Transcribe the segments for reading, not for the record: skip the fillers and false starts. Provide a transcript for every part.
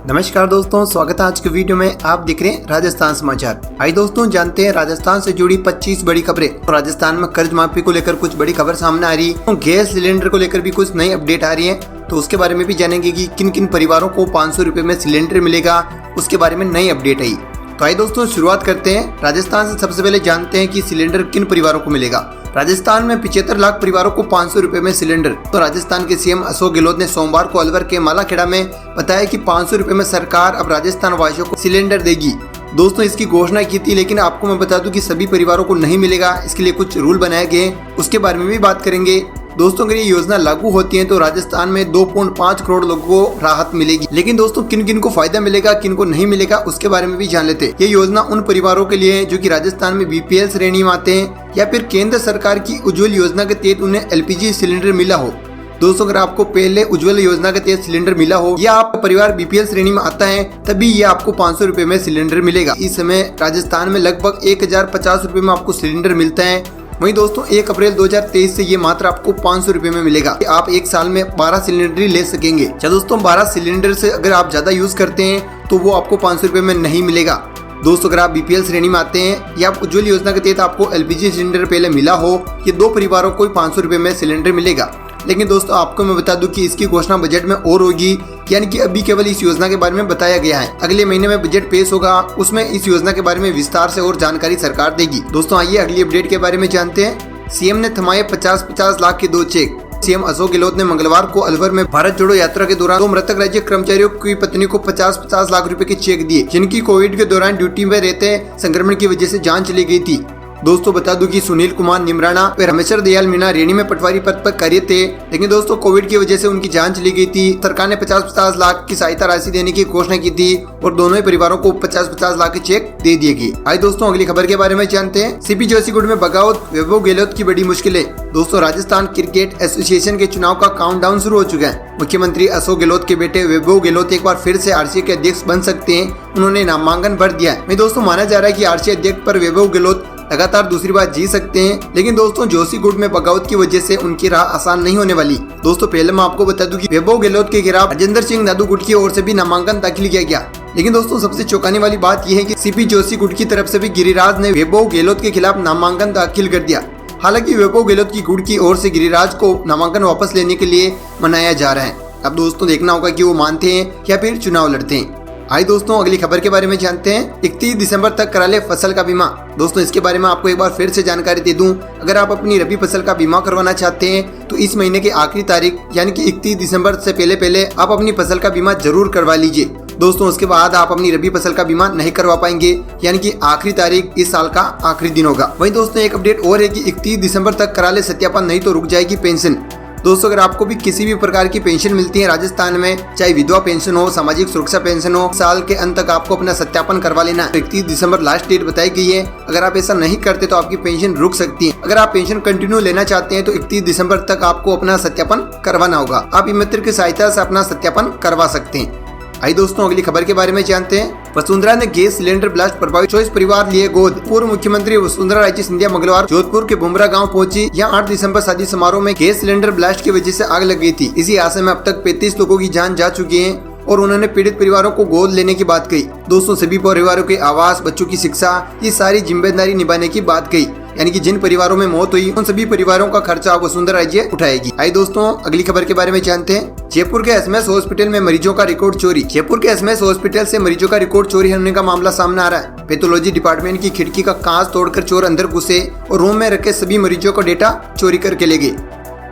नमस्कार दोस्तों, स्वागत है आज के वीडियो में। आप देख रहे हैं राजस्थान समाचार। आइए दोस्तों जानते हैं राजस्थान से जुड़ी 25 बड़ी खबरें। तो राजस्थान में कर्ज माफी को लेकर कुछ बड़ी खबर सामने आ रही है। तो गैस सिलेंडर को लेकर भी कुछ नई अपडेट आ रही है, तो उसके बारे में भी जानेंगे कि किन किन परिवारों को 500 रुपए में सिलेंडर मिलेगा, उसके बारे में नई अपडेट आई। तो आइए दोस्तों शुरुआत करते हैं। राजस्थान से सबसे पहले जानते हैं कि सिलेंडर किन परिवारों को मिलेगा। राजस्थान में 75 लाख परिवारों को 500 रुपए में सिलेंडर। तो राजस्थान के सीएम अशोक गहलोत ने सोमवार को अलवर के मालाखेड़ा में बताया कि 500 रुपए में सरकार अब राजस्थान वासियों को सिलेंडर देगी। दोस्तों इसकी घोषणा की थी, लेकिन आपको मैं बता दूं कि सभी परिवारों को नहीं मिलेगा। इसके लिए कुछ रूल बनाए गए, उसके बारे में भी बात करेंगे। दोस्तों अगर ये योजना लागू होती है तो राजस्थान में 2.5 करोड़ लोगों को राहत मिलेगी। लेकिन दोस्तों किन किन को फायदा मिलेगा, किन को नहीं मिलेगा, उसके बारे में भी जान लेते हैं। ये योजना उन परिवारों के लिए है जो कि राजस्थान में बीपीएल श्रेणी में आते हैं या फिर केंद्र सरकार की उज्ज्वल योजना के तहत उन्हें एलपीजी सिलेंडर मिला हो। दोस्तों अगर आपको पहले उज्ज्वल योजना के तहत सिलेंडर मिला हो या आपका परिवार बीपीएल श्रेणी में आता है, तभी ये आपको 500 रुपए में सिलेंडर मिलेगा। इस समय राजस्थान में लगभग 1050 रुपए में आपको सिलेंडर मिलता है। वहीं दोस्तों 1 अप्रैल 2023 से ये मात्र आपको 500 रुपए में मिलेगा। आप एक साल में 12 सिलेंडर ही ले सकेंगे। अच्छा दोस्तों 12 सिलेंडर से अगर आप ज्यादा यूज करते हैं तो वो आपको 500 रुपए में नहीं मिलेगा। दोस्तों अगर आप बीपीएल श्रेणी में आते हैं या आप उज्ज्वल योजना के तहत आपको एलपीजी सिलेंडर पहले मिला हो, ये 2 परिवारों को 500 रुपए में सिलेंडर मिलेगा। लेकिन दोस्तों आपको मैं बता दूं कि इसकी घोषणा बजट में और होगी, यानी कि अभी केवल इस योजना के बारे में बताया गया है। अगले महीने में बजट पेश होगा, उसमें इस योजना के बारे में विस्तार से और जानकारी सरकार देगी। दोस्तों आइए अगली अपडेट के बारे में जानते हैं। सीएम ने थमाए 50-50 लाख के 2 चेक। सीएम अशोक गहलोत ने मंगलवार को अलवर में भारत जोड़ो यात्रा के दौरान 2 मृतक राज्य कर्मचारियों की पत्नी को 50-50 लाख रुपए के चेक दिए, जिनकी कोविड के दौरान ड्यूटी में रहते संक्रमण की वजह से जान चली गई थी। दोस्तों बता दूं कि सुनील कुमार निमराना व रामेश्वर दयाल मीणा रेणी में पटवारी पद पर कार्य थे, लेकिन दोस्तों कोविड की वजह से उनकी जान चली गई थी। सरकार ने 50-50 लाख की सहायता राशि देने की घोषणा की थी और दोनों ही परिवारों को 50-50 लाख के चेक दे दिए गए। आइए दोस्तों अगली खबर के बारे में जानते हैं। सीपी जोशीगुड में बगावत, वैभव गहलोत की बड़ी मुश्किलें। दोस्तों राजस्थान क्रिकेट एसोसिएशन के चुनाव का काउंटडाउन शुरू हो चुका है। मुख्यमंत्री अशोक गहलोत के बेटे वैभव गहलोत एक बार फिर से आरसीए के अध्यक्ष बन सकते हैं। उन्होंने नामांकन भर दिया है। दोस्तों माना जा रहा है कि आरसीए अध्यक्ष पर वैभव गहलोत लगातार दूसरी बार जीत सकते हैं, लेकिन दोस्तों जोशीगुड में बगावत की वजह से उनकी राह आसान नहीं होने वाली। दोस्तों पहले मैं आपको बता दूं कि वैभव गहलोत के खिलाफ राजेंद्र सिंह नादूगुट की ओर से भी नामांकन दाखिल किया गया, लेकिन दोस्तों सबसे चौंकाने वाली बात यह है कि सीपी जोशीगुड की तरफ से भी गिरिराज ने वैभव गहलोत के खिलाफ नामांकन दाखिल कर दिया। हालांकि वैभव गहलोत की गुट की ओर से गिरिराज को नामांकन वापस लेने के लिए मनाया जा रहा है। अब दोस्तों देखना होगा कि वो मानते हैं या फिर चुनाव लड़ते हैं। आइए दोस्तों अगली खबर के बारे में जानते हैं। 31 दिसंबर तक करा ले फसल का बीमा। दोस्तों इसके बारे में आपको एक बार फिर से जानकारी दे दूं, अगर आप अपनी रबी फसल का बीमा करवाना चाहते हैं तो इस महीने की आखिरी तारीख यानी कि 31 दिसंबर से पहले आप अपनी फसल का बीमा जरूर करवा लीजिए। दोस्तों उसके बाद आप अपनी रबी फसल का बीमा नहीं करवा पाएंगे, यानी कि आखिरी तारीख इस साल का आखिरी दिन होगा। वहीं दोस्तों एक अपडेट और है कि 31 दिसंबर तक करा ले सत्यापन, नहीं तो रुक जाएगी पेंशन। दोस्तों अगर आपको भी किसी भी प्रकार की पेंशन मिलती है राजस्थान में, चाहे विधवा पेंशन हो, सामाजिक सुरक्षा पेंशन हो, साल के अंत तक आपको अपना सत्यापन करवा लेना। 31 दिसंबर लास्ट डेट बताई गई है। अगर आप ऐसा नहीं करते तो आपकी पेंशन रुक सकती है। अगर आप पेंशन कंटिन्यू लेना चाहते हैं तो 31 दिसंबर तक आपको अपना सत्यापन करवाना होगा। आप ई-मित्र की सहायता से अपना सत्यापन करवा सकते हैं। आइए दोस्तों अगली खबर के बारे में जानते हैं। वसुंधरा ने गैस सिलेंडर ब्लास्ट प्रभावित 24 परिवार लिए गोद। पूर्व मुख्यमंत्री वसुंधरा राजे सिंधिया मंगलवार जोधपुर के बुमरा गांव पहुंची। यहां 8 दिसंबर शादी समारोह में गैस सिलेंडर ब्लास्ट की वजह से आग लग गई थी। इसी हादसे में अब तक 35 लोगों की जान जा चुकी है और उन्होंने पीड़ित परिवारों को गोद लेने की बात कही। दोस्तों सभी परिवारों के आवास, बच्चों की शिक्षा, ये सारी जिम्मेदारी निभाने की बात कही, यानी कि जिन परिवारों में मौत हुई उन सभी परिवारों का खर्चा वसुंधरा राजे उठाएगी। आइए दोस्तों अगली खबर के बारे में जानते हैं। जयपुर के एसएमएस हॉस्पिटल में मरीजों का रिकॉर्ड चोरी। जयपुर के एसएमएस हॉस्पिटल से मरीजों का रिकॉर्ड चोरी होने का मामला सामने आ रहा है। पैथोलॉजी डिपार्टमेंट की खिड़की का कांच तोड़कर चोर अंदर घुसे और रूम में रखे सभी मरीजों का डेटा चोरी करके ले गए।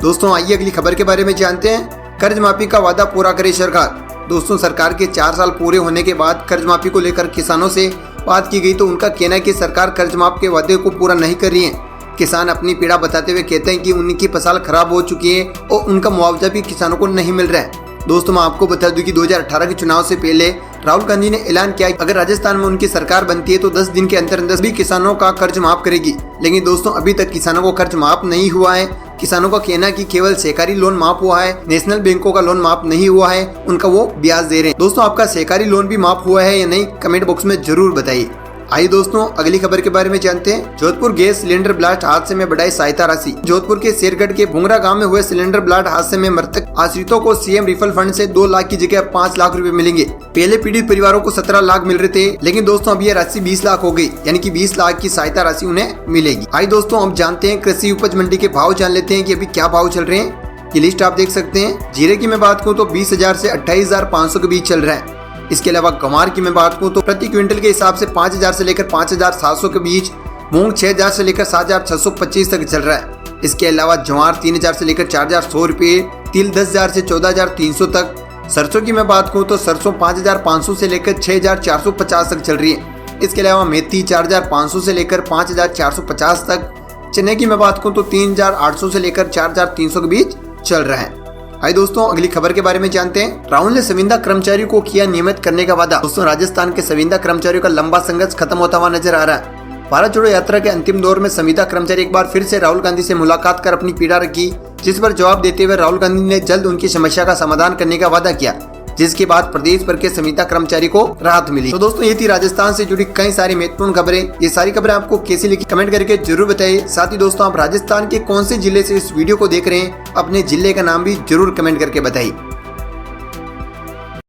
दोस्तों आइए अगली खबर के बारे में जानते हैं। कर्ज माफी का वादा पूरा करे सरकार। दोस्तों सरकार के 4 साल पूरे होने के बाद कर्ज माफी को लेकर किसानों से बात की गई तो उनका कहना है कि सरकार कर्ज माफ के वादे को पूरा नहीं कर रही है। किसान अपनी पीड़ा बताते हुए कहते हैं कि उनकी फसल खराब हो चुकी है और उनका मुआवजा भी किसानों को नहीं मिल रहा है। दोस्तों मैं आपको बता दूं कि 2018 के चुनाव से पहले राहुल गांधी ने ऐलान किया अगर राजस्थान में उनकी सरकार बनती है तो 10 दिन के अंदर भी किसानों का कर्ज माफ करेगी। लेकिन दोस्तों अभी तक किसानों को कर्ज माफ नहीं हुआ है। किसानों का कहना है कि केवल सहकारी लोन माफ हुआ है, नेशनल बैंकों का लोन माफ नहीं हुआ है, उनका वो ब्याज दे रहे हैं। दोस्तों आपका सहकारी लोन भी माफ हुआ है या नहीं, कमेंट बॉक्स में जरूर बताइए। आइए दोस्तों अगली खबर के बारे में जानते हैं। जोधपुर गैस सिलेंडर ब्लास्ट हादसे में बढ़ाई सहायता राशि। जोधपुर के शेरगढ़ के भुंगरा गांव में हुए सिलेंडर ब्लास्ट हादसे में मृतक आश्रितों को सीएम रिफल फंड से 2 लाख की जगह 5 लाख रुपए मिलेंगे। पहले पीड़ित परिवारों को 17 लाख मिल रहे थे, लेकिन दोस्तों अब यह राशि 20 लाख हो गई, यानी कि 20 लाख की सहायता राशि उन्हें मिलेगी। आइए दोस्तों अब जानते हैं कृषि उपज मंडी के भाव जान लेते हैं कि अभी क्या भाव चल रहे हैं। ये लिस्ट आप देख सकते हैं। जीरे की मैं बात करूँ तो 20,000 से 28,500 के बीच चल रहा है। इसके अलावा गंवार की मैं बात करूँ तो प्रति क्विंटल के हिसाब से 5,000 से लेकर 5,700 के बीच, मूंग 6,000 से लेकर 7,625 तक चल रहा है। इसके अलावा ज्वार 3,000 से लेकर 4,100 रुपये, तिल 10,000 से 14,300 तक। सरसों की मैं बात करूँ तो सरसों 5,500 से लेकर 6,450 तक चल रही है। इसके अलावा मेथी 4,500 से लेकर 5,450 तक। चने की मैं बात करूँ तो 3,800 से लेकर 4,300 के बीच चल रहा है। आइए दोस्तों अगली खबर के बारे में जानते हैं। राहुल ने संविदा कर्मचारियों को किया नियमित करने का वादा। दोस्तों राजस्थान के संविदा कर्मचारियों का लंबा संघर्ष खत्म होता हुआ नजर आ रहा है। भारत जोड़ो यात्रा के अंतिम दौर में संविदा कर्मचारी एक बार फिर से राहुल गांधी से मुलाकात कर अपनी पीड़ा रखी, जिस पर जवाब देते हुए राहुल गांधी ने जल्द उनकी समस्या का समाधान करने का वादा किया, जिसके बाद प्रदेश भर के संविदा कर्मचारी को राहत मिली। तो दोस्तों ये थी राजस्थान से जुड़ी कई सारी महत्वपूर्ण खबरें। ये सारी खबरें आपको कैसी लगी कमेंट करके जरूर बताइए। साथ ही दोस्तों आप राजस्थान के कौन से जिले से इस वीडियो को देख रहे हैं, अपने जिले का नाम भी जरूर कमेंट करके बताइए।